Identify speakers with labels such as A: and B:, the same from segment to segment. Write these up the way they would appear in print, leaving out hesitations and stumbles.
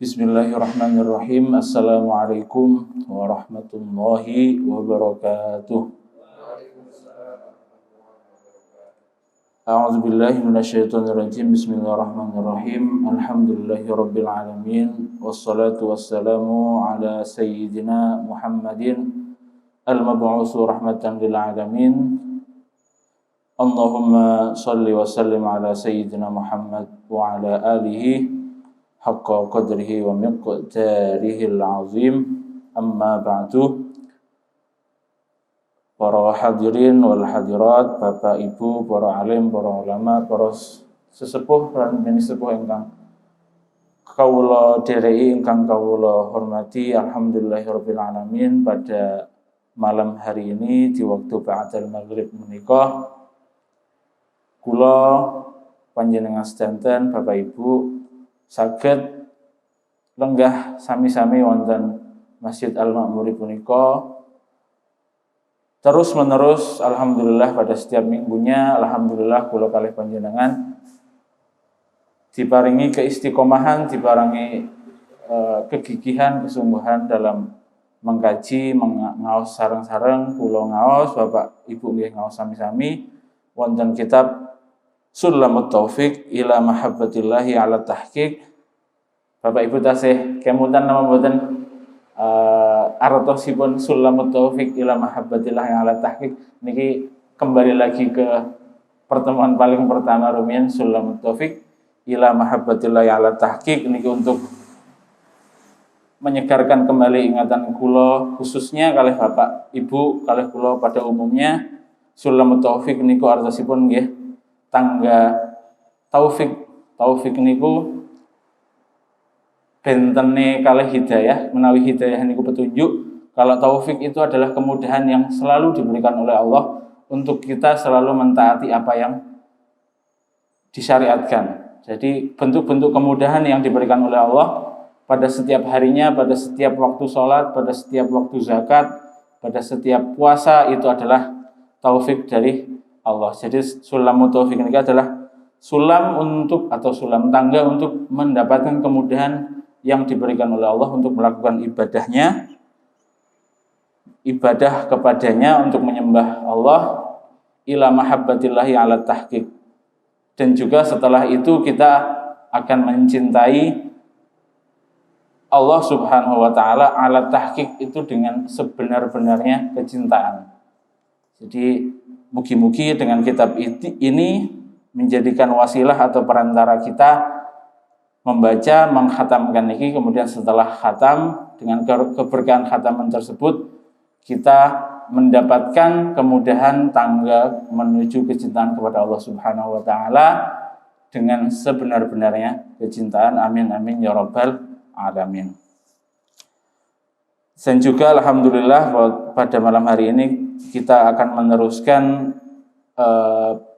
A: Bismillahirrahmanirrahim. Assalamualaikum warahmatullahi wabarakatuh. A'udzu billahi minasyaitonir rajim. Bismillahirrahmanirrahim. Alhamdulillahirabbil alamin. Wassalatu wassalamu ala sayyidina Muhammadin al-mab'uts rahmatan lil alamin. Allahumma shalli wa sallim ala sayyidina Muhammad wa ala alihi haqqa qadrihi wa miqdarihil azim. Amma ba'du. Para hadirin wal hadirat, Bapak Ibu, para alim, para ulama, para sesepuh lan sepuh ingkang kawula dereki, ingkang kawula hormati, alhamdulillahirabbil alamin. Pada malam hari ini di waktu ba'dal maghrib menika kula panjenengan sedanten Bapak Ibu saged lenggah sami-sami wonten Masjid Al-Ma'muri punika terus menerus, alhamdulillah pada setiap minggunya, alhamdulillah kula kalih panjenengan diparingi keistiqomahan, diparingi kegigihan, kesungguhan dalam mengkaji, ngaos sareng-sareng, kula ngaos, Bapak Ibu nggih ngaos sami-sami wonten kitab Sulamut Taufiq ila mahabbatillahi ala tahqiq. Bapak Ibu tasih kemutan nama mboten artosipun Sulamut Taufiq ila mahabbatillahi ala tahqiq niki kembali lagi ke pertemuan paling pertama rumiyin Sulamut Taufiq ila mahabbatillahi ala tahqiq niki untuk menyegarkan kembali ingatan kula khususnya kalih Bapak Ibu kalih kula pada umumnya. Sulamut Taufiq niku artosipun nggih tangga taufik. Taufik niku bentene kalih hidayah, menawi hidayah niku petunjuk. Kalau taufik itu adalah kemudahan yang selalu diberikan oleh Allah untuk kita selalu mentaati apa yang disyariatkan. Jadi bentuk-bentuk kemudahan yang diberikan oleh Allah pada setiap harinya, pada setiap waktu sholat, pada setiap waktu zakat, pada setiap puasa itu adalah taufik dari Allah. Jadi sulamut taufik ini adalah sulam untuk atau sulam tangga untuk mendapatkan kemudahan yang diberikan oleh Allah untuk melakukan ibadahnya, ibadah kepadanya untuk menyembah Allah ila mahabbatillahi ala tahqiq. Dan juga setelah itu kita akan mencintai Allah Subhanahu wa taala ala tahqiq itu dengan sebenar-benarnya kecintaan. Jadi mugi-mugi dengan kitab ini menjadikan wasilah atau perantara kita membaca, mengkhatamkan ini, kemudian setelah khatam dengan keberkahan khataman tersebut kita mendapatkan kemudahan tangga menuju kecintaan kepada Allah Subhanahu wa taala dengan sebenar-benarnya kecintaan. Amin amin ya rabbal alamin. Dan juga alhamdulillah pada malam hari ini kita akan meneruskan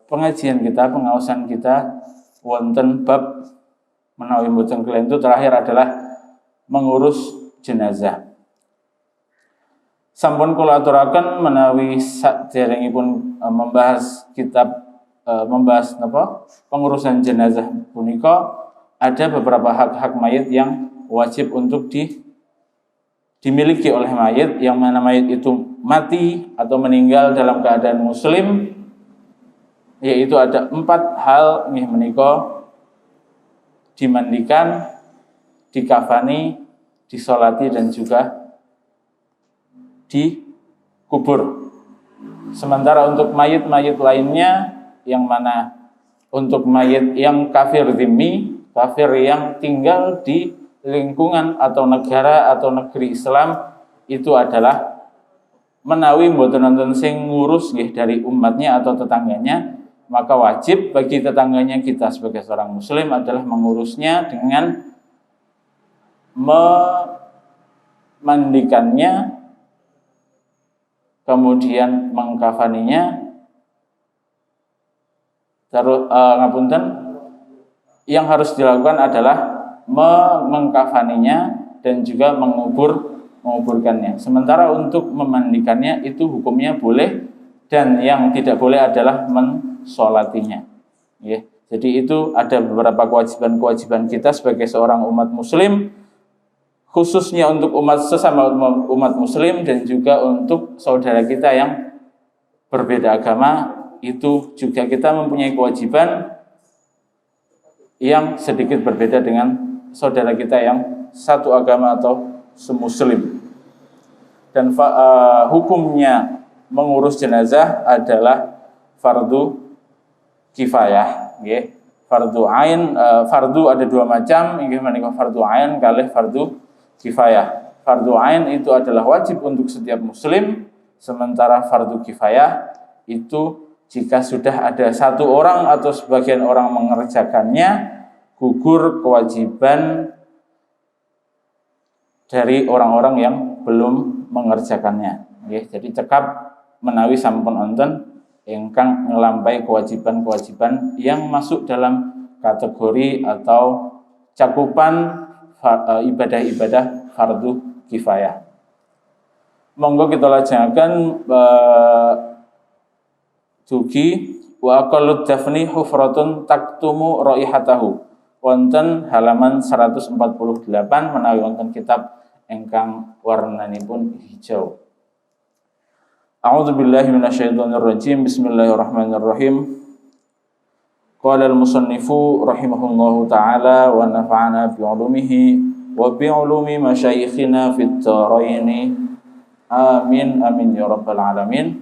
A: pengajian kita, pengaosan kita wonten bab menawi mboten kelentu terakhir adalah mengurus jenazah. Sampun kula aturaken menawi saderengipun membahas kitab membahas pengurusan jenazah punika ada beberapa hak-hak mayit yang wajib untuk dimiliki oleh mayit, yang mana mayit itu mati atau meninggal dalam keadaan muslim, yaitu ada 4 hal nggih menika: dimandikan, dikafani, disolati, dan juga dikubur. Sementara untuk mayit-mayit lainnya, yang mana untuk mayit yang kafir dzimmi, kafir yang tinggal di lingkungan atau negara atau negeri Islam, itu adalah menawi mboten wonten sing ngurus nggih dari umatnya atau tetangganya, maka wajib bagi tetangganya kita sebagai seorang muslim adalah mengurusnya dengan memandikannya, kemudian mengkafaninya, terus yang harus dilakukan adalah mengkafaninya dan juga menguburkannya. Sementara untuk memandikannya itu hukumnya boleh, dan yang tidak boleh adalah mensolatinya. Ya. Jadi itu ada beberapa kewajiban-kewajiban kita sebagai seorang umat muslim khususnya untuk sesama umat muslim dan juga untuk saudara kita yang berbeda agama, itu juga kita mempunyai kewajiban yang sedikit berbeda dengan saudara kita yang satu agama atau semuslim. Dan hukumnya mengurus jenazah adalah fardu kifayah, nggih. Fardu ain, fardu ada dua macam, inggih menika fardu ain kalih fardu kifayah. Fardu ain itu adalah wajib untuk setiap muslim, sementara fardu kifayah itu jika sudah ada satu orang atau sebagian orang mengerjakannya, gugur kewajiban dari orang-orang yang belum mengerjakannya. Nggih, jadi cekap menawi sampun wonten ingkang ngelampahi kewajiban-kewajiban yang masuk dalam kategori atau cakupan ibadah-ibadah fardu kifayah. Monggo kita lajengaken dugi wa aqallut dafni hufratun taktumu raihatahu. Wonten halaman 148 menawi wonten kitab ingkang warnanipun hijau. A'udzu billahi minasyaitonir rajim. Bismillahirrahmanirrahim. Qala al-musannifu rahimahullahu taala wa nafa'ana bi 'ulumihi wa bi 'ulumi masyayikhina fid dharain. Amin amin ya rabbal alamin.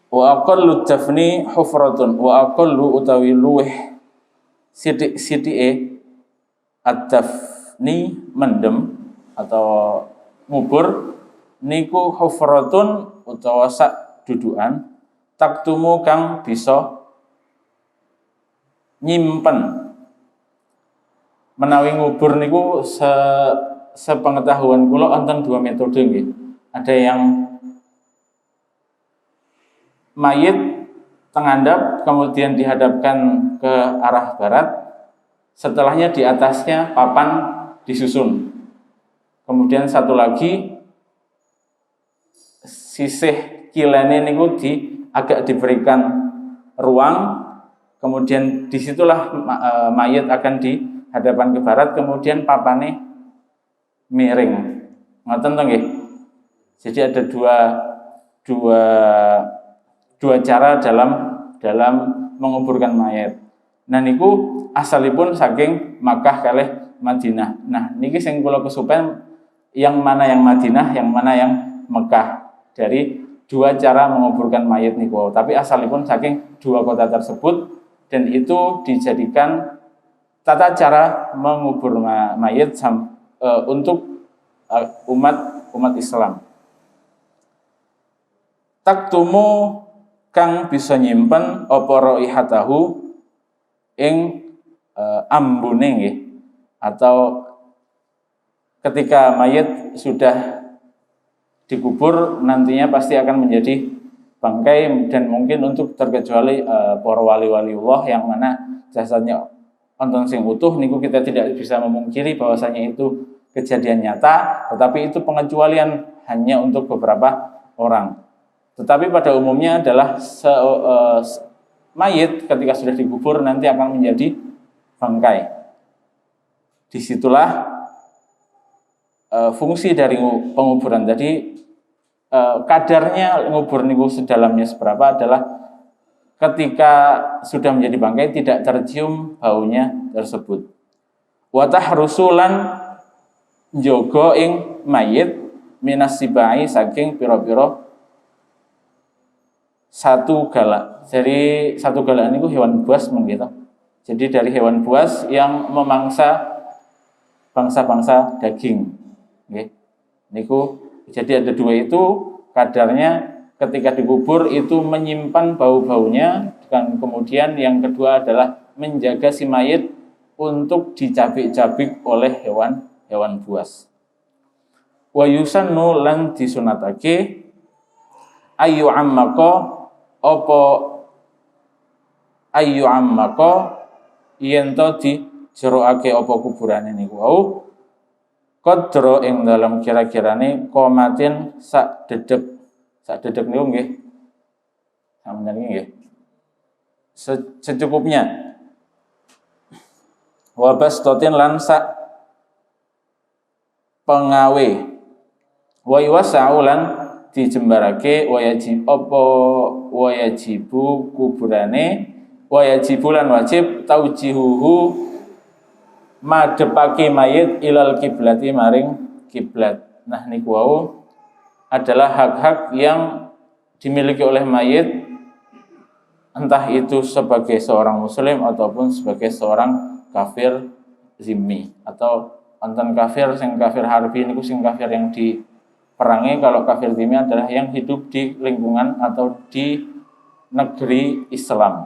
A: Wa aqallu tafni hufratun, wa aqallu utawi luweh sithik-sithike at-tafni mendem atau ngubur niku hufratun utawa sak dudukan taktumu kang bisa nyimpen. Menawi ngubur niku sepengetahuan kula wonten dua metode nggih. Ada yang mayit tengandap kemudian dihadapkan ke arah barat, setelahnya di atasnya papan disusun. Kemudian satu lagi sisih kilene niku agak diberikan ruang, kemudian disitulah mayit akan dihadapkan ke barat, kemudian papane miring. Ngoten to nggih. Jadi ada dua cara dalam menguburkan mayat. Nah niku asalipun saking Makkah kalih Madinah. Nah niki sing kula kesupen yang mana yang Madinah, yang mana yang Mekah, dari dua cara menguburkan mayat niku. Tapi asalipun saking dua kota tersebut, dan itu dijadikan tata cara mengubur mayat untuk umat Islam. Taktumu kang bisa nyimpen apa raihatahu ing ambune nggih, atau ketika mayit sudah dikubur nantinya pasti akan menjadi bangkai, dan mungkin untuk terkecuali para wali-waliullah yang mana jasadnya wonten sing utuh niku kita tidak bisa memungkiri bahwasanya itu kejadian nyata, tetapi itu pengecualian hanya untuk beberapa orang. Tetapi pada umumnya adalah mayit ketika sudah dikubur nanti akan menjadi bangkai. Disitulah fungsi dari penguburan. Jadi kadarnya ngubur niku sedalamnya seberapa adalah ketika sudah menjadi bangkai tidak tercium baunya tersebut. Wa tahrusulan njogo ing mayit minas sibai saking pira-pira satu galak. Jadi satu galak niku hewan buas menggitu. Jadi dari hewan buas yang memangsa bangsa-bangsa daging. Nggih. Niku jadi ada dua itu, kadarnya ketika dikubur itu menyimpan bau-baunya, dan kemudian yang kedua adalah menjaga si mayit untuk dicabik-cabik oleh hewan buas. Wa yusannu lan disunatake ayu ammaka yen to dijerokake apa kuburane niku wau qadra ing dalam kira-kirane qomatin sak dedek niku nggih sampeyan nggih secukupnya wa bastotin lan sak pengawe. Wa yuwassa'u lan dijembarake wa yajibu kuburane wa yajibu lan wajib taujihuhu madhepake mayit ilal kiblati maring kiblat. Nah niku wau adalah hak-hak yang dimiliki oleh mayit, entah itu sebagai seorang muslim ataupun sebagai seorang kafir zimmi, atau wonten kafir sing kafir harbi niku sing kafir yang diperangi. Kalau kafir zimmi adalah yang hidup di lingkungan atau di negeri Islam.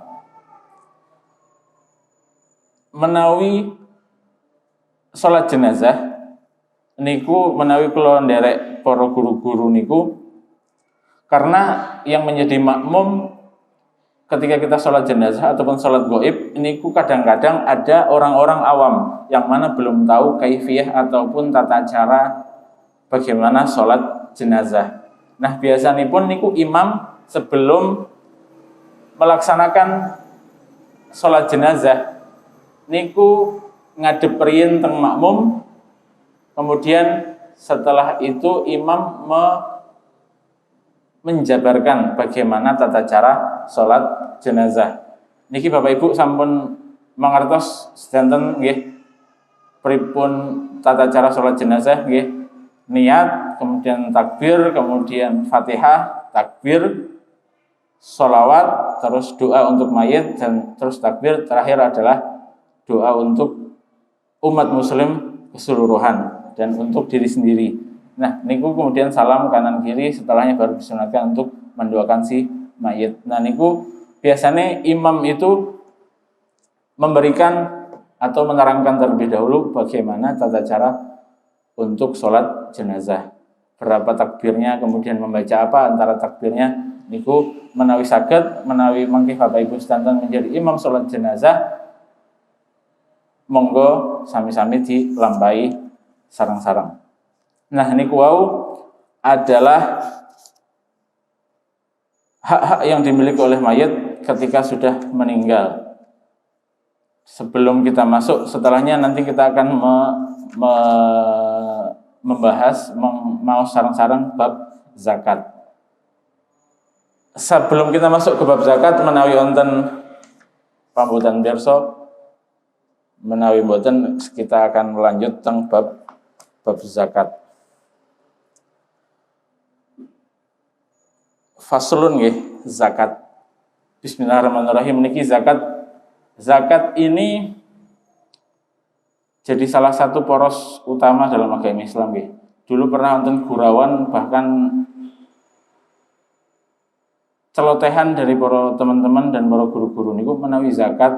A: Menawi salat jenazah niku menawi kula nderek para guru-guru niku, karena yang menjadi makmum ketika kita sholat jenazah ataupun sholat gaib niku kadang-kadang ada orang-orang awam yang mana belum tahu kaifiyah ataupun tata cara bagaimana sholat jenazah. Nah biasanya pun niku imam sebelum melaksanakan sholat jenazah niku ngadep riyin teng makmum, kemudian setelah itu imam menjabarkan bagaimana tata cara sholat jenazah. Niki Bapak Ibu sampun mangertos sedanten nggih pripun tata cara sholat jenazah nggih. Niat, kemudian takbir, kemudian Fatihah, takbir, sholawat, terus doa untuk mayit, dan terus takbir, terakhir adalah doa untuk umat muslim keseluruhan dan untuk diri sendiri. Nah, niku kemudian salam kanan kiri, setelahnya baru disunatkan untuk mendoakan si mayit. Nah, niku biasanya imam itu memberikan atau menerangkan terlebih dahulu bagaimana tata cara untuk sholat jenazah. Berapa takbirnya, kemudian membaca apa antara takbirnya. Niku menawi saged, menawi mangke Bapak Ibu sedanten menjadi imam sholat jenazah, monggo sami-sami dilampahi sarang-sarang. Nah niku wau adalah hak-hak yang dimiliki oleh mayit ketika sudah meninggal. Sebelum kita masuk, setelahnya nanti kita akan membahas mau sarang-sarang bab zakat. Sebelum kita masuk ke bab zakat, menawi wonten pambutan pirsa, menawi mboten kita akan melanjut teng bab zakat. Faslun nggih, zakat. Bismillahirrahmanirrahim. Niki zakat ini jadi salah satu poros utama dalam agama Islam nggih. Dulu pernah wonten gurawan, bahkan celotehan dari para teman-teman dan para guru-guru niku menawi zakat,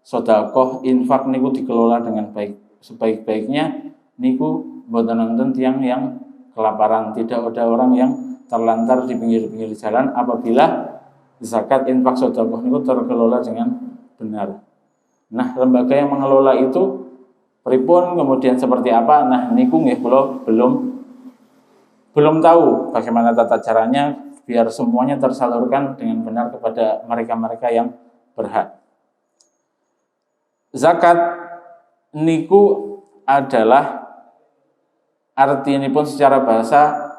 A: sedekah, infak niku dikelola dengan baik. Sebaik-baiknya niku mboten wonten tiyang yang kelaparan, tidak ada orang yang terlantar di pinggir-pinggir jalan apabila zakat, infak, sedekah niku terkelola dengan benar. Nah, lembaga yang mengelola itu pripun, kemudian seperti apa? Nah, niku nggih kula belum tahu bagaimana tata caranya biar semuanya tersalurkan dengan benar kepada mereka-mereka yang berhak. Zakat niku adalah artinipun secara bahasa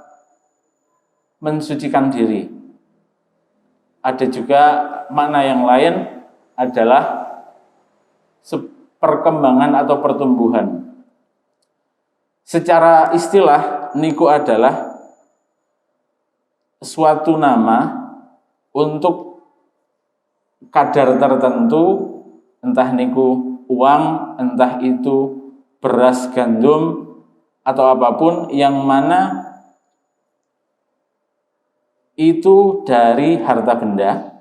A: mensucikan diri. Ada juga makna yang lain adalah perkembangan atau pertumbuhan. Secara istilah niku adalah suatu nama untuk kadar tertentu, entah niku uang, entah itu beras, gandum, atau apapun yang mana itu dari harta benda,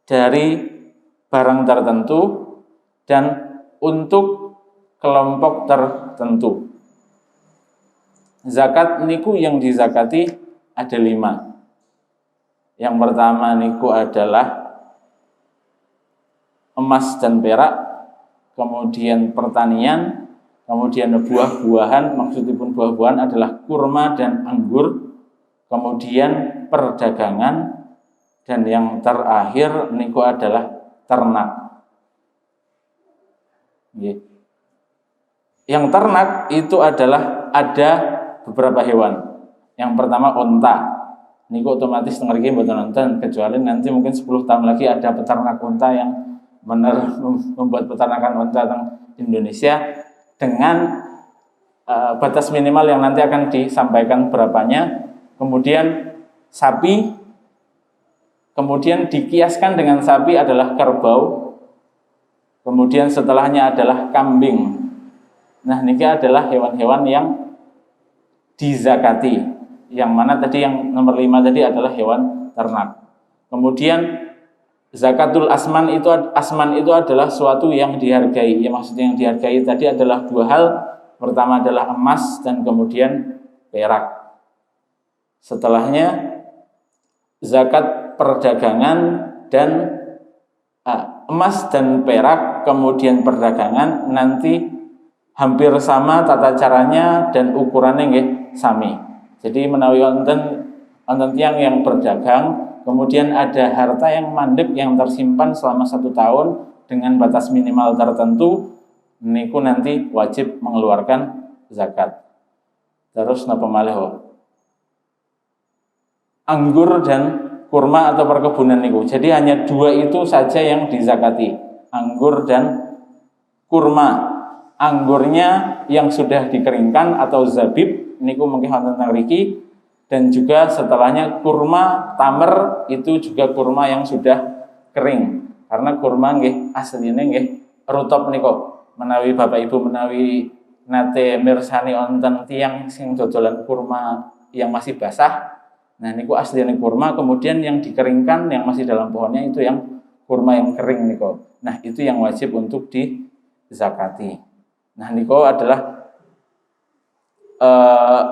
A: dari barang tertentu, dan untuk kelompok tertentu. Zakat niku yang dizakati ada 5. Yang pertama niku adalah emas dan perak, kemudian pertanian, kemudian buah-buahan, maksudipun buah-buahan adalah kurma dan anggur, kemudian perdagangan, dan yang terakhir niku adalah ternak. Yang ternak itu adalah ada beberapa hewan. Yang pertama unta. Niku otomatis tengeriki mboten nonton, kecuali nanti mungkin 10 tahun lagi ada peternak unta yang membuat peternakan unta di Indonesia dengan batas minimal yang nanti akan disampaikan berapanya. Kemudian sapi, kemudian dikiaskan dengan sapi adalah kerbau, kemudian setelahnya adalah kambing. Nah, ini adalah hewan-hewan yang dizakati. Yang mana tadi yang nomor 5 tadi adalah hewan ternak. Kemudian zakatul asman itu adalah suatu yang dihargai. Ya, maksudnya yang dihargai tadi adalah 2 hal. Pertama adalah emas dan kemudian perak. Setelahnya zakat perdagangan dan emas dan perak, kemudian perdagangan nanti hampir sama tata caranya dan ukurannya nggih sami. Jadi menawi wonten tiyang yang berdagang, kemudian ada harta yang mandek yang tersimpan selama 1 tahun dengan batas minimal tertentu, niku nanti wajib mengeluarkan zakat. Terus napa malih? Anggur dan kurma atau perkebunan niku. Jadi hanya 2 itu saja yang dizakati, anggur dan kurma. Anggurnya yang sudah dikeringkan atau zabib niku mungkin wonten mriki, dan juga setelahnya kurma tamer itu juga kurma yang sudah kering. Karena kurma nggih asline nggih rutop niku. Menawi Bapak Ibu menawi nate mirsani wonten tiyang sing dodolan kurma yang masih basah. Nah niku asline kurma, kemudian yang dikeringkan yang masih dalam pohonnya itu yang kurma yang kering niku. Nah, itu yang wajib untuk dizakati. Nah, niku adalah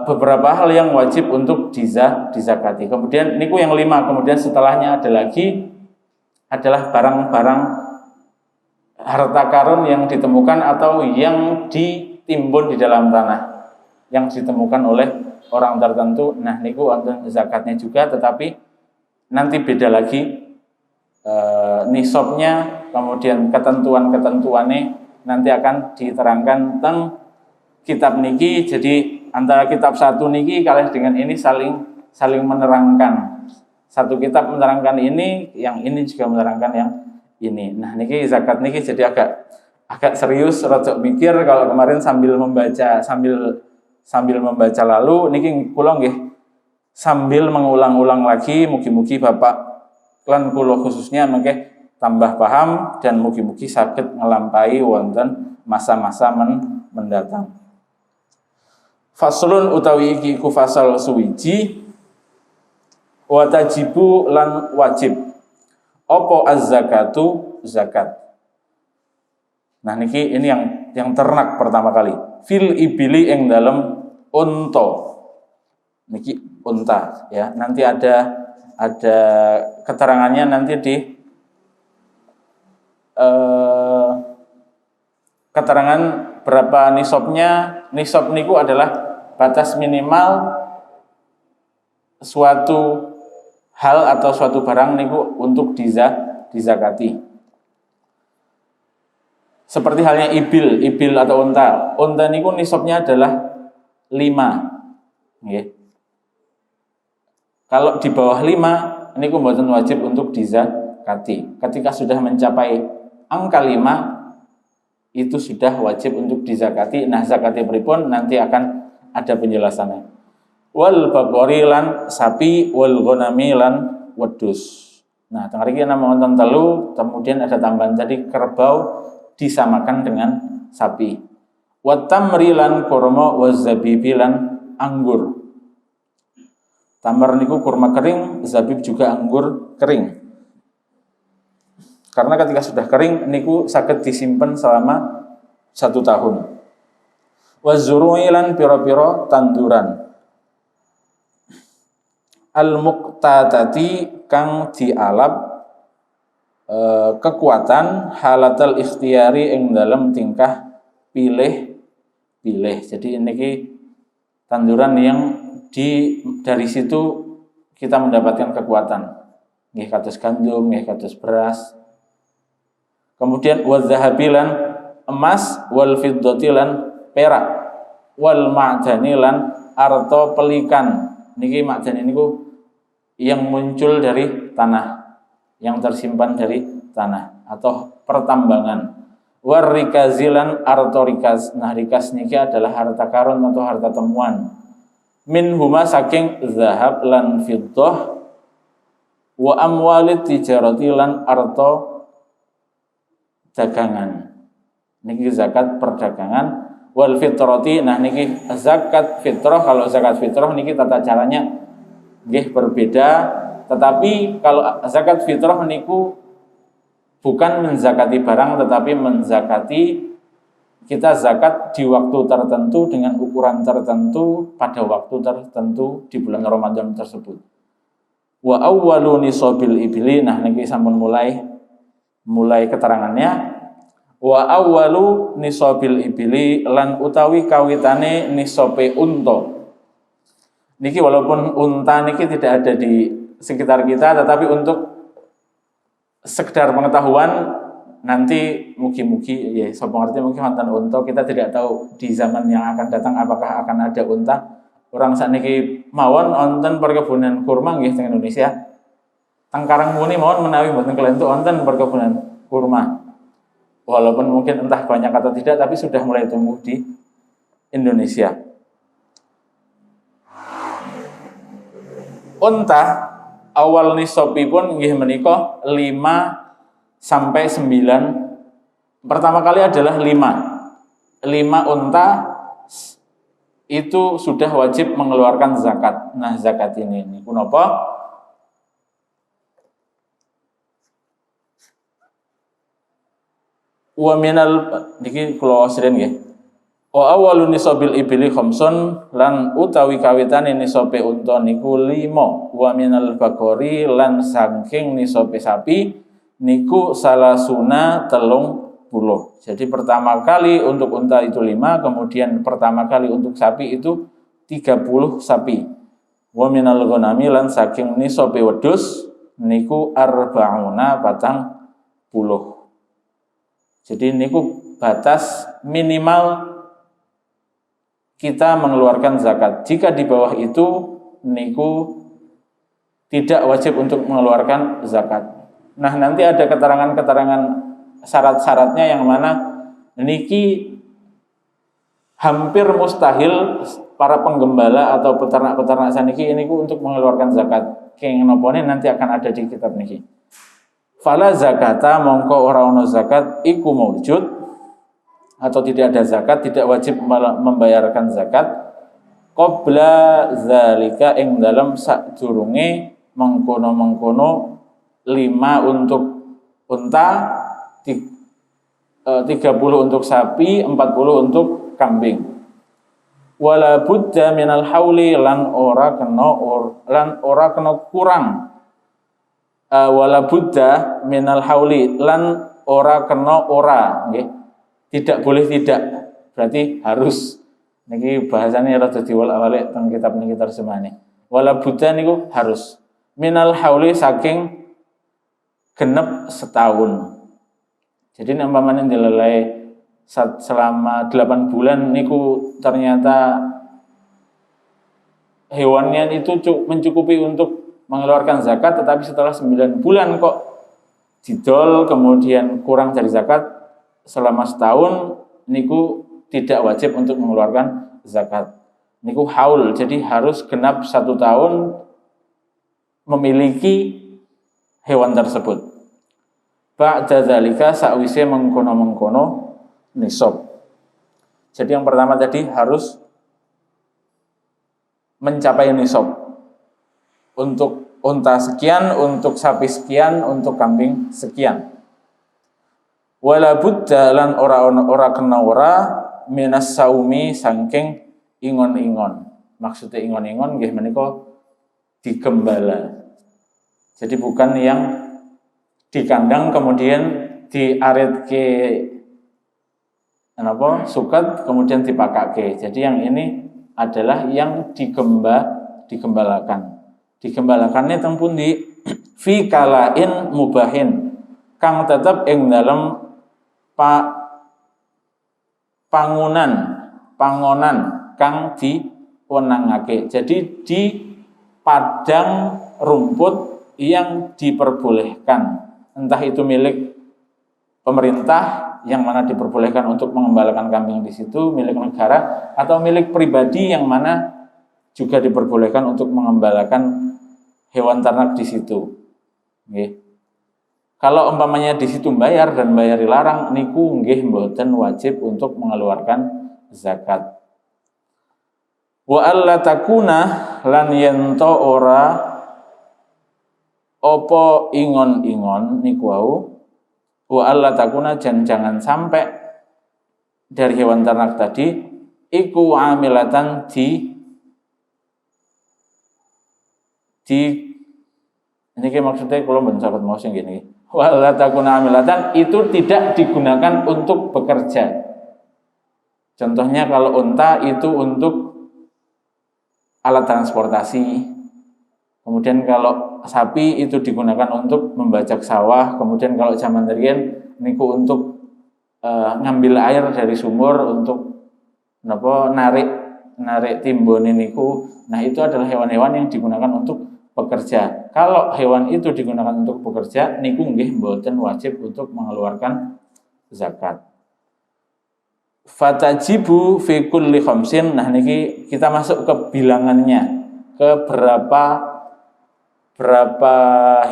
A: beberapa hal yang wajib untuk dizakati. Kemudian niku yang 5, kemudian setelahnya ada lagi adalah barang-barang harta karun yang ditemukan atau yang ditimbun di dalam tanah, yang ditemukan oleh orang tertentu. Nah, niku wonten zakatnya juga, tetapi nanti beda lagi nisabnya, kemudian ketentuan-ketentuannya nanti akan diterangkan tentang kitab niki. Jadi antara kitab 1 niki kalih dengan ini saling menerangkan. Satu kitab menerangkan ini, yang ini juga menerangkan yang ini. Nah, niki zakat niki jadi agak serius, rada mikir kalau kemarin sambil membaca lalu niki kula nggih sambil mengulang-ulang lagi, mugi-mugi Bapak lan kula khususnya mengke tambah paham dan mugi-mugi saged ngelampahi wonten masa-masa mendatang. Faslun utawi iki ku fasal suwiji, wa tajibu lan wajib apa az-zakatu zakat. Nah niki ini yang ternak pertama kali. Fil ibili ing dalem unta. Niki unta ya. Nanti ada keterangannya nanti di keterangan berapa nisabnya. Nisab niku adalah batas minimal suatu hal atau suatu barang niku untuk dizakati. Seperti halnya ibil atau unta. Unta niku nisabnya adalah 5. Nggih. Kalau di bawah 5 niku mboten wajib untuk dizakati. Ketika sudah mencapai angka 5 itu sudah wajib untuk dizakati. Nah, zakatnya pripun nanti akan ada penjelasannya. Wal baqari lan sapi, wal ghanami lan wedhus. Nah, teng mriki nama wonten 3, kemudian ada tambahan tadi kerbau disamakan dengan sapi. Wa tamri lan kurma, wa zabibi lan anggur. Tamar niku kurma kering, zabib juga anggur kering. Karena ketika sudah kering niku saged disimpen selama 1 tahun. Wazuru'i lan pira-pira tanduran. Al-muqtatati kang dialap kekuatan halatal ikhtiyari ing dalam tingkah pilih. Jadi niki tanduran yang dari situ kita mendapatkan kekuatan. Nggih kados gandum, nggih kados beras. Kemudian wadzahabilan emas, wal fiddati lan perak, wal ma'dani lan arto pelikan. Niki ma'dan niku yang muncul dari tanah, yang tersimpan dari tanah atau pertambangan. War rikazilan arto rikas. Nah, rikas niki adalah harta karun atau harta temuan. Min huma saking zahab lan fiddah wa amwalit tijarati lan arto dagangan. Niki zakat perdagangan. Wal fitrati, nah niki zakat fitrah. Kalau zakat fitrah niki tata caranya nggih berbeda, tetapi kalau zakat fitrah niku bukan menzakati barang, tetapi menzakati kita zakat di waktu tertentu dengan ukuran tertentu pada waktu tertentu di bulan Ramadan tersebut. Wa awwalu nisabil ibli, nah niki sampun mulai keterangannya. Wa awwalu nisabil ibli lan utawi kawitane nisabe unta. Niki walaupun unta niki tidak ada di sekitar kita, tetapi untuk sekedar pengetahuan nanti mugi-mugi ya sapa ngerti mungkin wonten unta, kita tidak tahu di zaman yang akan datang apakah akan ada unta. Orang sakniki mawon wonten perkebunan kurma nggih teng Indonesia. Teng Karangmuni mawon menawi mboten kelentuk wonten perkebunan kurma. Walaupun mungkin entah banyak atau tidak, tapi sudah mulai tumbuh di Indonesia. Unta awal nisabipun nggih menika 5 sampai 9. Pertama kali adalah 5 unta itu sudah wajib mengeluarkan zakat. Nah, zakat ini napa? Wa minal niki kula asrin nggih. Wa awwalun nisabil ibli khamsun lan utawi kawitane nisabe unta niku 5. Wa minal bakori lan saking nisabe sapi niku salasuna 30. Jadi pertama kali untuk unta itu 5, kemudian pertama kali untuk sapi itu 30 sapi. Wa minal ghanami lan saking nisabe wedhus niku arba'una 40. Jadi niku batas minimal kita mengeluarkan zakat. Jika di bawah itu niku tidak wajib untuk mengeluarkan zakat. Nah, nanti ada keterangan-keterangan syarat-syaratnya yang mana niki hampir mustahil para penggembala atau peternak-peternak saniki niku untuk mengeluarkan zakat. Keng nopone nanti akan ada di kitab niki. Fala zakata mongko ora ono zakat iku maujud, atau tidak ada zakat, tidak wajib membayarkan zakat qabla zalika ing dalam sadurunge mengkono-mengkono 5 untuk unta, 30 untuk sapi, 40 untuk kambing. Wala budda minal hauli lan ora kena kurang. Wala buddha minal hauli lan ora kena ora nggih. Tidak boleh tidak, berarti harus. Niki bahasane rada diwalak-walik teng kitab niki terjemahane. Wala buddha niku harus. Minal hauli saking genep setahun. Jadi umpamane dilelai selama 8 bulan niku ternyata hewannya itu mencukupi untuk mengeluarkan zakat, tetapi setelah 9 bulan kok didol kemudian kurang dari zakat selama setahun niku tidak wajib untuk mengeluarkan zakat. Niku haul, jadi harus genap 1 tahun memiliki hewan tersebut. Ba'da dzalika sakwise mengkono-mengkono nisab. Jadi yang pertama tadi harus mencapai nisab. Untuk unta sekian, untuk sapi sekian, untuk kambing sekian. Wala budda lan ora kena ora minas saumi saking ingon-ingon. Maksudnya ingon-ingon nggih menika digembala. Jadi bukan yang di kandang kemudian diaritke suket kemudian dipakake. Jadi yang ini adalah yang digembalakan. Digembalakannya teng pundi fi kalain mubahin kang tetep ing dalem pangunan pangonan kang diwenangake. Jadi di padang rumput yang diperbolehkan, entah itu milik pemerintah yang mana diperbolehkan untuk mengembalakan kambing di situ, milik negara, atau milik pribadi yang mana juga diperbolehkan untuk mengembalakan hewan ternak di situ. Nggih. Kalau umpamanya di situ bayar dan bayar dilarang, niku nggih mboten wajib untuk mengeluarkan zakat. Wa alla takuna lan yento ora opo ingon-ingon niku wau. Wa alla takuna jangan sampai dari hewan ternak tadi iku amilatan ini maksudnya kalau mencatat mau sing gini. Wala takuna amilatan itu tidak digunakan untuk bekerja. Contohnya kalau unta itu untuk alat transportasi. Kemudian kalau sapi itu digunakan untuk membajak sawah. Kemudian kalau zaman darian niku untuk ngambil air dari sumur untuk narik timbun niku. Nah, itu adalah hewan-hewan yang digunakan untuk bekerja. Kalau hewan itu digunakan untuk bekerja, niku nggih mboten wajib untuk mengeluarkan zakat. Fatajibu fi kulli khamsin. Nah, niki kita masuk ke bilangannya. Ke berapa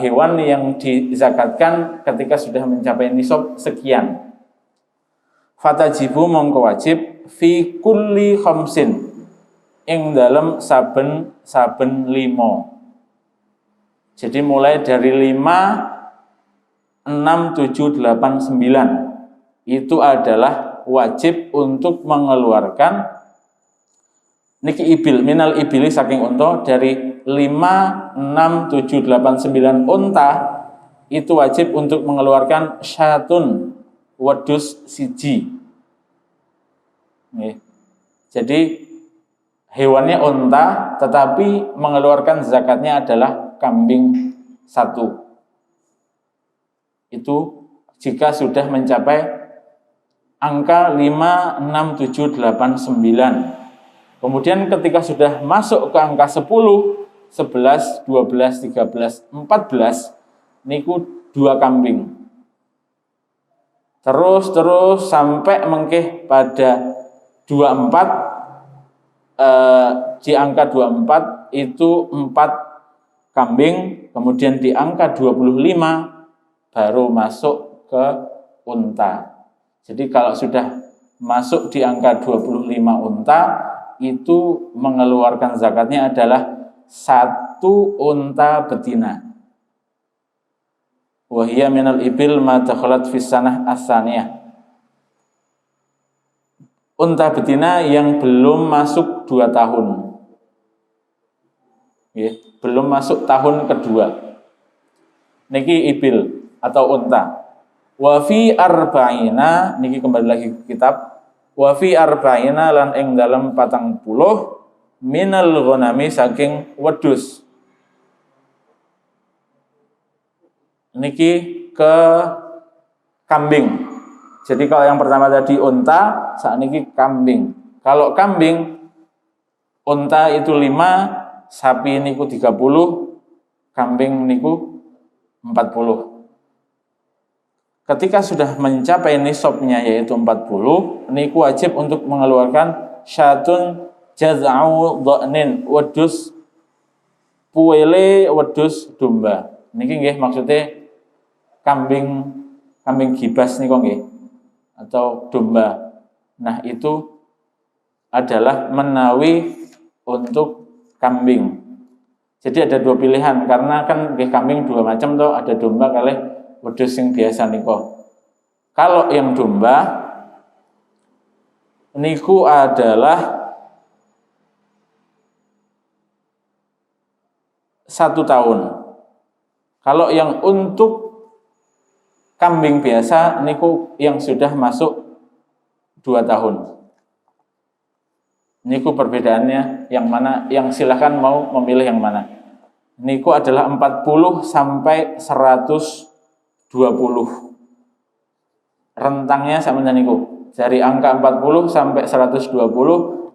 A: hewan yang dizakatkan ketika sudah mencapai nisab sekian. Fatajibu mongko wajib fi kulli khamsin ing dalam saben limo. Jadi mulai dari 5, 6, 7, 8, 9 itu adalah wajib untuk mengeluarkan niki ibil, minal ibili saking unta, dari 5, 6, 7, 8, 9 unta itu wajib untuk mengeluarkan syatun wedus siji. Nih. Jadi hewannya unta tetapi mengeluarkan zakatnya adalah kambing 1. Itu jika sudah mencapai angka 5, 6, 7, 8, 9. Kemudian ketika sudah masuk ke angka 10, 11, 12, 13, 14, niku 2 kambing. Terus sampai mengkeh pada 24, di angka 24 itu 4 kambing, kemudian di angka 25 baru masuk ke unta. Jadi kalau sudah masuk di angka 25 unta, itu mengeluarkan zakatnya adalah 1 unta betina. Wa hiya minal ibil ma dakhalat fis sanah as-saniyah. Unta betina yang belum masuk 2 tahun. Ya, belum masuk tahun kedua. Niki ibil atau unta. Wa fi arba'ina, niki kembali lagi ke kitab. Wa fi arba'ina lan ing dalem 40 minal ghanami saking wedhus. Niki ke kambing. Jadi kalau yang pertama tadi unta, saat niki kambing. Kalau kambing unta itu 5, sapi niku 30, kambing niku 40. Ketika sudah mencapai nisabnya yaitu 40, niku wajib untuk mengeluarkan syatun jaz'u dha'nin, wedhus puele, wedhus domba. Niki nggih maksudnya kambing gibas niku nggih atau domba. Nah, itu adalah menawi untuk kambing. Jadi ada 2 pilihan karena kan kambing 2 macam toh, ada domba kalih wedhus sing biasa niku. Kalau yang domba niku adalah 1 tahun. Kalau yang untuk kambing biasa niku yang sudah masuk 2 tahun. Niku perbedaannya yang mana, yang silahkan mau memilih yang mana. Niku adalah 40 sampai 120. Rentangnya sama niku. Dari angka 40 sampai 120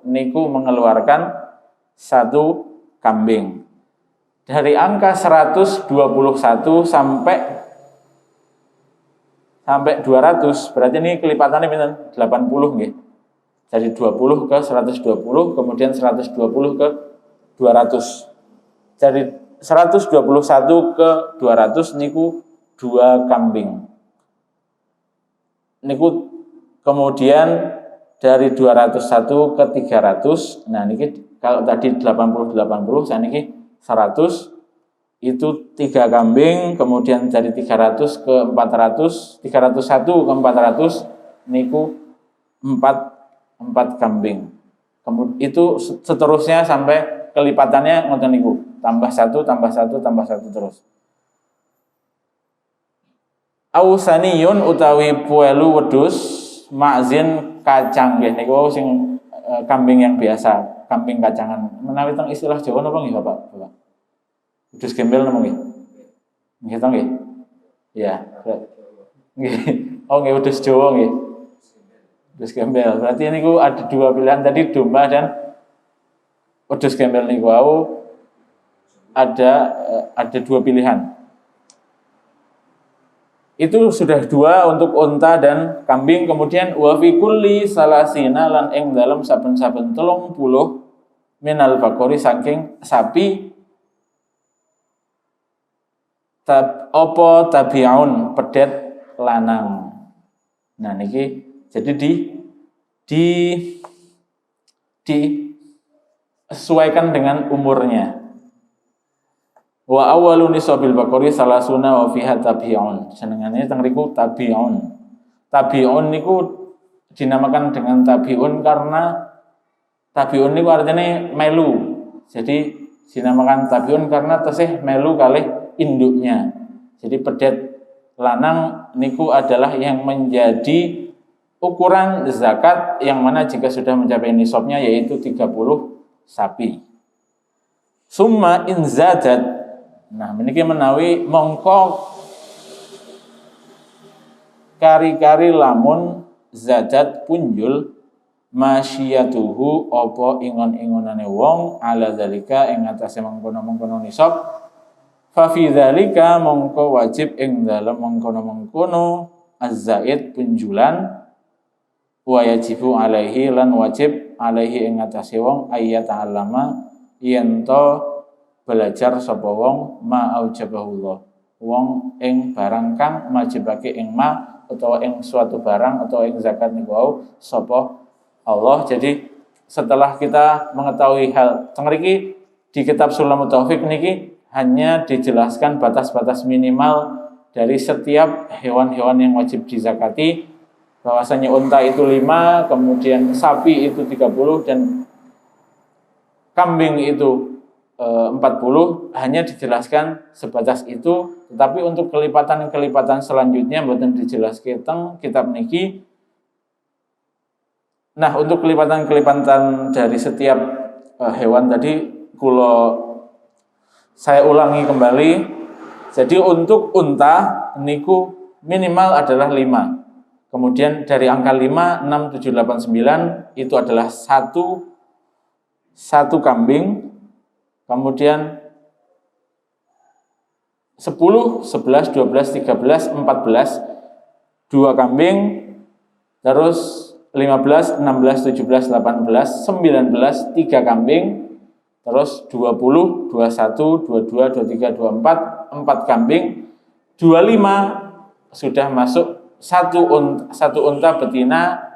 A: niku mengeluarkan satu kambing. Dari angka 121 sampai 200 berarti ini kelipatannya pinten? 80 nggih. Dari 20 ke 120 kemudian 120 ke 200. Dari 121 ke 200 niku 2 kambing. Niku kemudian dari 201 ke 300. Nah niki kalau tadi 80 saya niki 100 itu 3 kambing, kemudian dari 300 ke 400, 301 ke 400 niku 4 kambing. Kemudian itu seterusnya sampai kelipatannya ngoten niku, tambah 1 tambah 1 tambah 1 terus. Ausaniyun utawi puelu wedhus ma'zin kacang nggih niku sing kambing yang biasa, kambing kacangan. Menawi teng istilah Jawa napa nggih Bapak? Wedhus gembel napa nggih? Nggih to nggih? Iya. Nggih. Oh nggih wedhus Jawa nggih. Wedhus gembel. Berarti niku ada 2 pilihan tadi domba dan wedhus gembel niku ada 2 pilihan. Itu sudah 2 untuk unta dan kambing. Kemudian wa fi kulli salasina lan ing dalem saben-saben 30 minal bakori saking sapi opo tabi'un pedet lanang. Nah niki jadi disesuaikan dengan umurnya. Wa awwalu nisabil bakori salasuna wa fiha tabi'un. Senengane teng riku tabi'un. Tabi'un niku dinamakan dengan tabi'un karena tabi'un niku artinya melu. Jadi dinamakan tabi'un karena tesih melu kalih induknya. Jadi pedet lanang niku adalah yang menjadi ukuran zakat yang mana jika sudah mencapai nisabnya yaitu 30 sapi. Summa in zadat. Nah, meniki menawi mongko kari-kari lamun zadat punjul masyiyatuhu apa ingon-ingonane wong ala zalika ing atase mengkono-mengkono nisab fa fi dzalika mongko wajib ing dalem mengkono-mengkono az-zaid punjulan wa yajibu alaihi lan wajib alaihi ing atase wong ayat ta'allama yen to belajar sapa wong ma aujabahullah wong ing barang kang majibake ing ma utawa ing suatu barang atau ing zakat niku sapa Allah. Jadi setelah kita mengetahui hal tengriki di kitab Sulamut Taufik niki hanya dijelaskan batas-batas minimal dari setiap hewan-hewan yang wajib dizakati, bahwasanya unta itu 5, kemudian sapi itu 30 dan kambing itu 40, hanya dijelaskan sebatas itu. Tetapi untuk kelipatan-kelipatan selanjutnya mboten dijelaskan teng kitab niki. Nah, untuk kelipatan-kelipatan dari setiap hewan tadi saya ulangi kembali. Jadi untuk unta niku minimal adalah 5. Kemudian dari angka 5, 6, 7, 8, 9 itu adalah satu kambing. Kemudian 10, 11, 12, 13, 14 2 kambing, terus 15, 16, 17, 18, 19 3 kambing, terus 20, 21, 22, 23, 24 4 kambing, 25 sudah masuk satu unta betina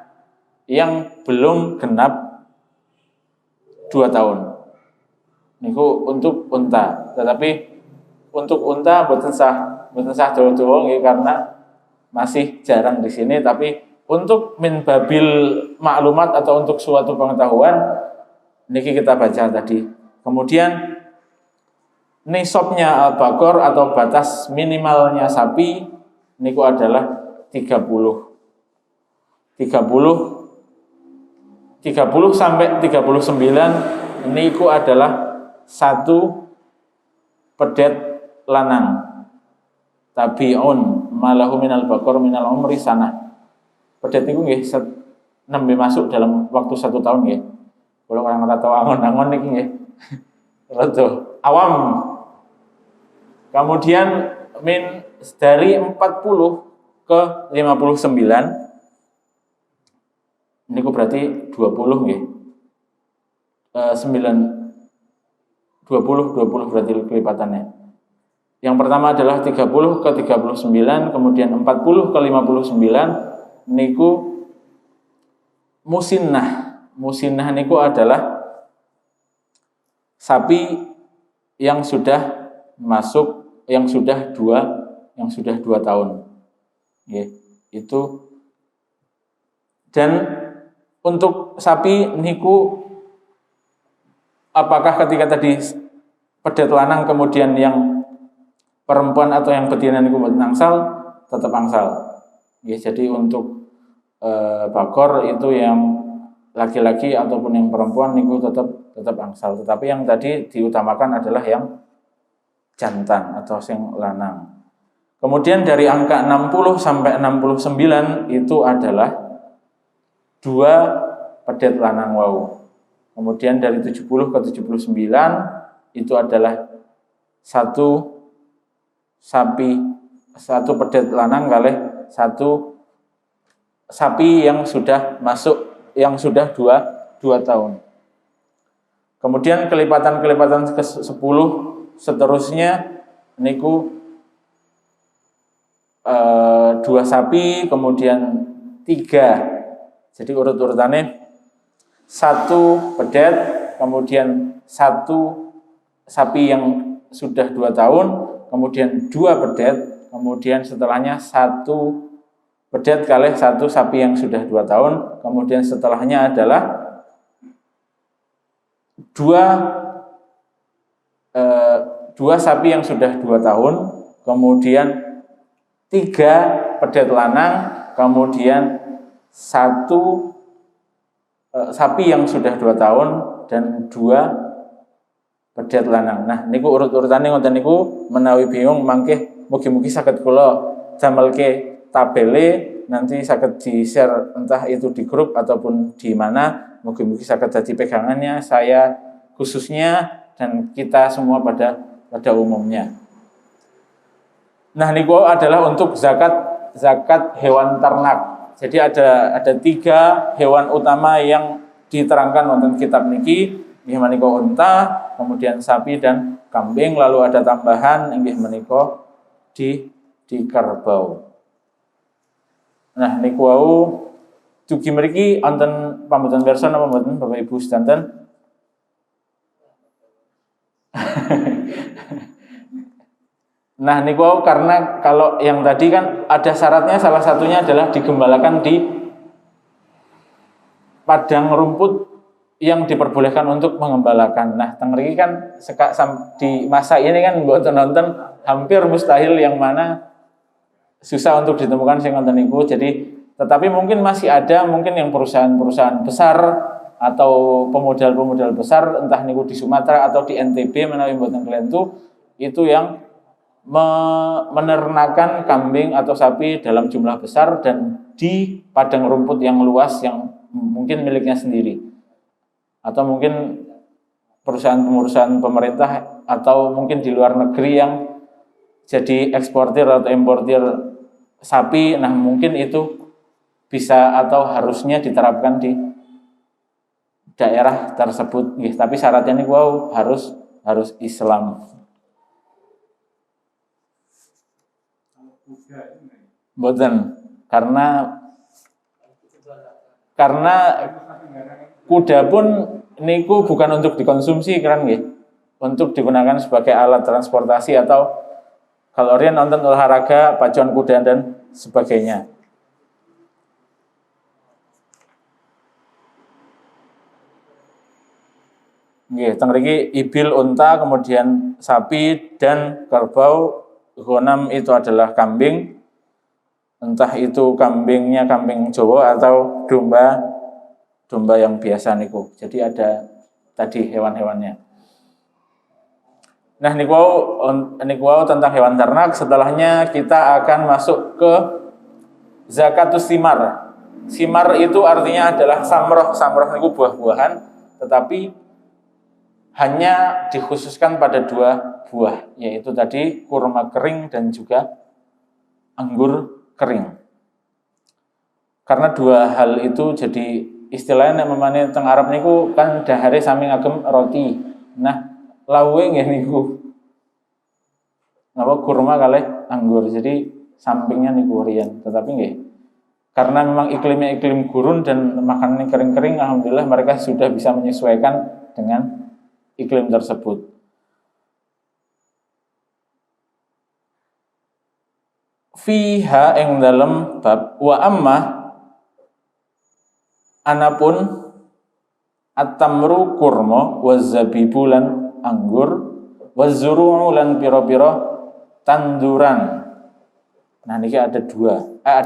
A: yang belum genap 2 tahun. Niku untuk unta, tetapi untuk unta boten sah dawa-dawa nggih karena masih jarang di sini. Tapi untuk min babil maklumat atau untuk suatu pengetahuan niki kita baca tadi. Kemudian nisabnya al-baqar atau batas minimalnya sapi niku adalah 30 sampai 39 niku adalah satu pedet lanang tabi'un malahu minal baqar minal umri sanah. Pedet niku nggih nembe masuk dalam waktu 1 tahun ya. Kalau orang kata angon-angon niki nggih. Rada awam. Kemudian dari 40 ke 59 niku berarti 20 nggih. 20 berarti kelipatannya. Yang pertama adalah 30 ke 39, kemudian 40 ke 59 niku musinnah. Musinnah niku adalah sapi yang sudah masuk, yang sudah 2 tahun. Ya, itu. Dan untuk sapi niku apakah ketika tadi pedet lanang kemudian yang perempuan atau yang betina niku angsal, tetap angsal. Ya, jadi untuk bakor itu yang laki-laki ataupun yang perempuan niku tetap angsal. Tetapi yang tadi diutamakan adalah yang jantan atau sing lanang. Kemudian dari angka 60 sampai 69 itu adalah 2 pedet lanang wau. Kemudian dari 70 ke 79 itu adalah 1 sapi, 1 pedet lanang kali 1 sapi yang sudah masuk, yang sudah 2 tahun. Kemudian kelipatan-kelipatan ke-10 seterusnya niku 2 sapi, kemudian 3. Jadi urut-urutannya 1 pedet, kemudian 1 sapi yang sudah 2 tahun, kemudian 2 pedet, kemudian setelahnya 1 pedet kali 1 sapi yang sudah 2 tahun, kemudian setelahnya adalah 2 sapi yang sudah 2 tahun, kemudian 3 pedet lanang, kemudian 1 sapi yang sudah 2 tahun dan 2 pedet lanang. Nah, niku urut-urutannya ngoten niku, menawi bingung mangke mugi-mugi saged kula damelke tabele, nanti saged di-share entah itu di grup ataupun di mana, mugi-mugi saged dadi pegangannya saya khususnya dan kita semua pada umumnya. Nah, niku adalah untuk zakat hewan ternak. Jadi ada 3 hewan utama yang diterangkan wonten kitab niki, inggih menika unta, kemudian sapi dan kambing, lalu ada tambahan inggih menika di kerbau. Nah, niku wau dugi mriki wonten pambutan pirsa napa mboten Bapak Ibu sedanten? Nah, niku karena kalau yang tadi kan ada syaratnya, salah satunya adalah digembalakan di padang rumput yang diperbolehkan untuk mengembalakan. Nah, teng mriki kan di masa ini kan mboten nonton hampir mustahil yang mana susah untuk ditemukan sing ngoten niku. Jadi tetapi mungkin masih ada mungkin yang perusahaan-perusahaan besar atau pemodal-pemodal besar entah niku di Sumatera atau di NTB menawi mboten kelentu itu yang menernakan kambing atau sapi dalam jumlah besar dan di padang rumput yang luas yang mungkin miliknya sendiri, atau mungkin perusahaan pemerintah atau mungkin di luar negeri yang jadi eksportir atau importir sapi. Nah, mungkin itu bisa atau harusnya diterapkan di daerah tersebut. Tapi syaratnya ini harus Islam. Boten, karena kuda pun niku bukan untuk dikonsumsi kan nggih, untuk digunakan sebagai alat transportasi atau kalau riyen nonton olahraga pacuan kuda dan sebagainya. Nggih, teng mriki ibil, unta, kemudian sapi dan kerbau. Ghanam itu adalah kambing, entah itu kambingnya kambing Jawa atau domba yang biasa niku. Jadi ada tadi hewan-hewannya. Nah, niku tentang hewan ternak. Setelahnya kita akan masuk ke zakatus thimar. Simar itu artinya adalah samroh. Samroh itu buah-buahan, tetapi hanya dikhususkan pada dua buah, yaitu tadi kurma kering dan juga anggur kering. Karena dua hal itu jadi istilahnya memane teng Arab niku kan dahare sami ngagem roti. Nah, lawe nggih niku napa kurma kalih anggur. Jadi sampingnya niku riyen. Tetapi nggih karena memang iklimnya iklim gurun dan makanannya kering-kering, alhamdulillah mereka sudah bisa menyesuaikan dengan iklim tersebut. Fiha ing dalem bab wa amma anapun at-tamru kurma wa zabibu lan anggur wa zuru'u lan pira-pira tanduran. Nah niki ada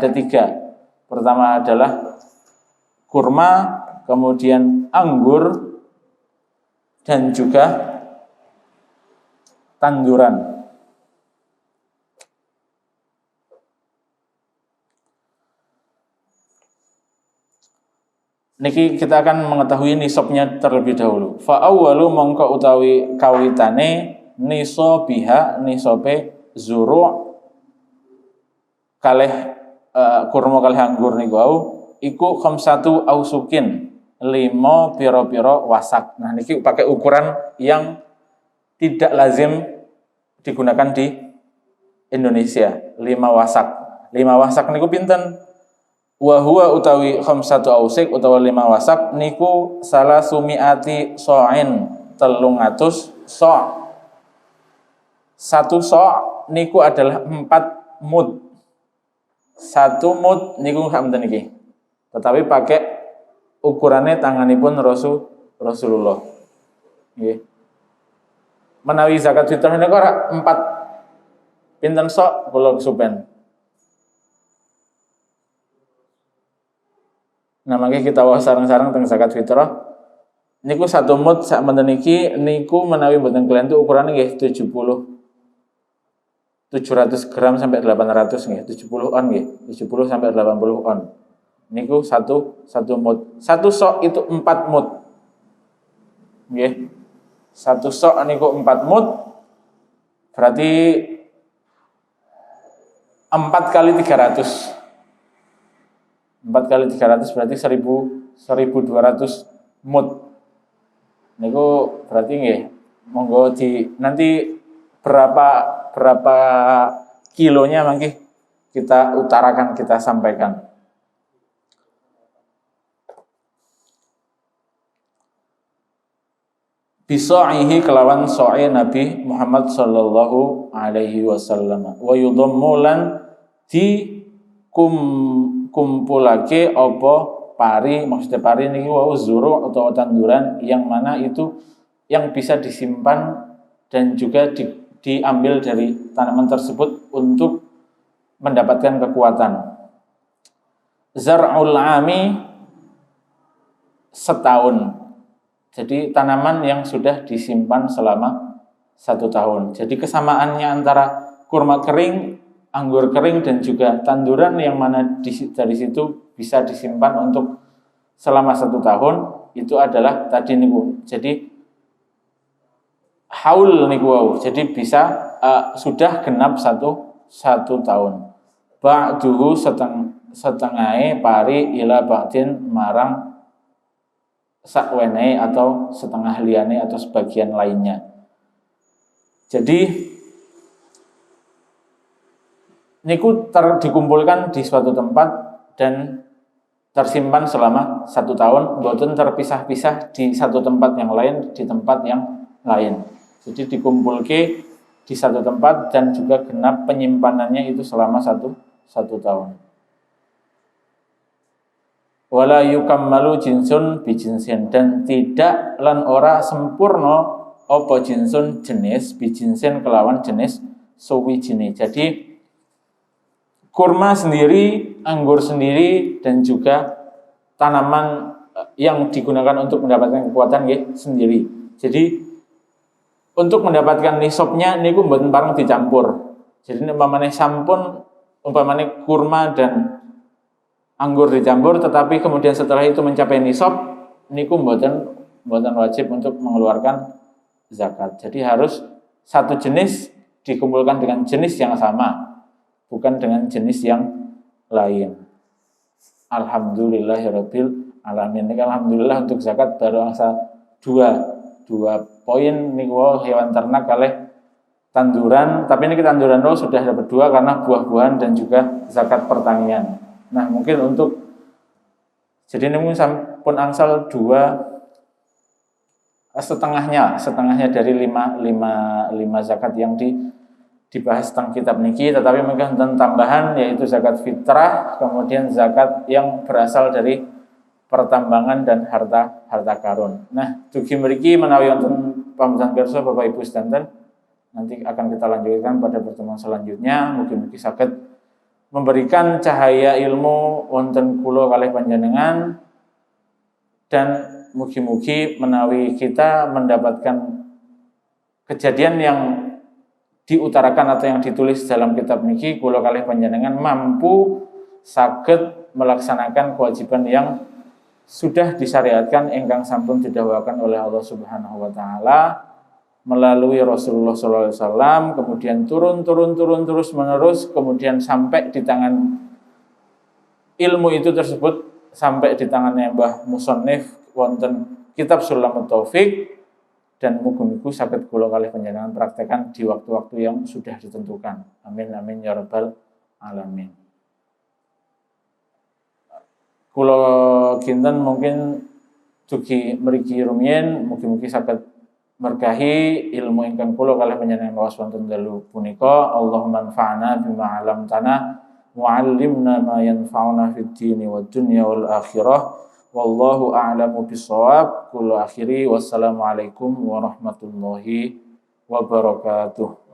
A: tiga. Pertama adalah kurma, kemudian anggur dan juga tanduran. Niki kita akan mengetahui nisabnya terlebih dahulu. Fa awwalu mongko utawi kawitane nisabiha nisabe zuru' kalih kurma kalih anggur niku wau iku khamsatu ausukin 5 pira-pira wasak. Nah niki pakai ukuran yang tidak lazim digunakan di Indonesia. 5 wasak. 5 wasak niku pinten? Wa huwa utawi khamsatu ausik utawa 5 wasak niku salah sumiati so'in 300 so'. 1 so' niku adalah 4 mud. 1 mud niku sampun niki. Tetapi pakai ukurannya tanganipun Rasulullah. Nggih. Menawi zakat fitrah niku ora 4 pinten sok kula kesupen. Nah mangke kita waos sareng-sareng teng zakat fitrah. Niku 1 mud sak menten niki niku menawi mboten kelentu ukurannya nggih 700 gram sampai 800 nggih, 70 on nggih, 70 sampai 80 on. Niku satu mud. 1 sok itu 4 mud. Nggih. 1 sok niku 4 mud. Berarti 4 kali 300. 4 kali 300 berarti 1200 mud. Niku berarti nggih monggo nanti berapa kilonya mangke kita utarakan, kita sampaikan. Bisa'ihi kelawan sa'i Nabi Muhammad sallallahu alaihi wasallam. Wa yudhammu lan kumpulake apa pari, maksudnya pari niki wau zuru atau tanduran yang mana itu yang bisa disimpan dan juga diambil dari tanaman tersebut untuk mendapatkan kekuatan. Zar'ul ami setahun. Jadi tanaman yang sudah disimpan selama 1 tahun. Jadi kesamaannya antara kurma kering, anggur kering dan juga tanduran yang mana dari situ bisa disimpan untuk selama 1 tahun itu adalah tadi niku. Jadi haul niku wau. Jadi bisa sudah genap satu tahun. Ba'duhu setengahnya pari ila ba'din marang sakwene atau setengah liane atau sebagian lainnya. Jadi niku dikumpulkan di suatu tempat dan tersimpan selama 1 tahun, boten terpisah-pisah di satu tempat yang lain, di tempat yang lain. Jadi dikumpulke di satu tempat dan juga genap penyimpanannya itu selama satu tahun. Wala yukammalu jinsun bijinsin, dan tidak lan ora sempurna apa jinsun jenis bijinsin kelawan jenis suwijine. Jadi kurma sendiri, anggur sendiri dan juga tanaman yang digunakan untuk mendapatkan kekuatan nggih sendiri. Jadi untuk mendapatkan nisabnya niku mboten pareng dicampur. Jadi umpamane sampun umpamane kurma dan anggur dicampur tetapi kemudian setelah itu mencapai nisab niku mboten wajib untuk mengeluarkan zakat. Jadi harus satu jenis dikumpulkan dengan jenis yang sama, bukan dengan jenis yang lain. Alhamdulillahirabbil alamin. Alhamdulillah untuk zakat baru angsa dua poin niku hewan ternak kalih tanduran, tapi ini tanduran sudah dapat 2 karena buah-buahan dan juga zakat pertanian. Nah, mungkin untuk jadi ini sampun angsal 2 setengahnya dari 5 zakat yang dibahas tentang kitab niki, tetapi mungkin tentang tambahan yaitu zakat fitrah, kemudian zakat yang berasal dari pertambangan dan harta karun. Nah, dugi mriki menawi wonten pamujan pirsa Bapak Ibu sedanten, nanti akan kita lanjutkan pada pertemuan selanjutnya. Mugi-mugi saged memberikan cahaya ilmu wonten kula kalih panjenengan, dan mugi-mugi menawi kita mendapatkan kejadian yang diutarakan atau yang ditulis dalam kitab niki, kula kalih panjenengan mampu saged melaksanakan kewajiban yang sudah disyariatkan ingkang sampun didhawuhaken oleh Allah Subhanahu wa taala melalui Rasulullah SAW, kemudian turun terus menerus, kemudian sampai di tangan ilmu itu tersebut, sampai di tangannya Mbah Musannif wonten kitab Sulamut Taufik, dan mugi-mugi saged kula kalih panjenengan praktekan di waktu-waktu yang sudah ditentukan. Amin amin ya rabbal alamin. Kula kinten mungkin dugi mriki rumiyin, mugi-mugi saged mergahi ilmu ingkang kula kalih panjenengan waos wonten dalu punika. Allahumma anfa'na bima 'allamtana wa 'allimna ma yanfa'una fid dini wad dunya wal akhirah. Wallahu a'lamu bissawab. Kula akhiri wassalamualaikum warahmatullahi wabarakatuh.